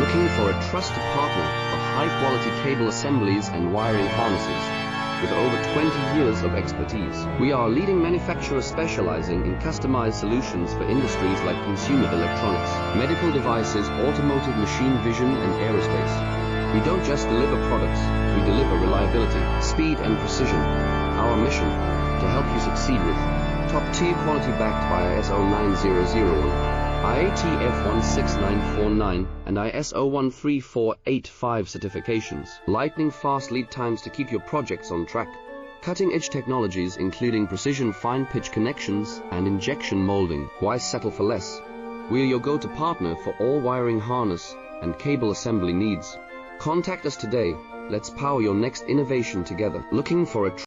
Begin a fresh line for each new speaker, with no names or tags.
Looking for a trusted partner for high-quality cable assemblies and wiring harnesses? With over 20 years of expertise, we are a leading manufacturer specializing in customized solutions for industries like consumer electronics, medical devices, automotive, machine vision, and aerospace. We don't just deliver products, we deliver reliability, speed, and precision. Our mission, to help you succeed with top-tier quality backed by ISO 9001, IATF 16949, and ISO 13485 certifications. Lightning-fast lead times to keep your projects on track. Cutting-edge technologies including precision fine-pitch connections and injection molding. Why settle for less? We are your go-to partner for all wiring harness and cable assembly needs. Contact us today. Let's power your next innovation together. Looking for a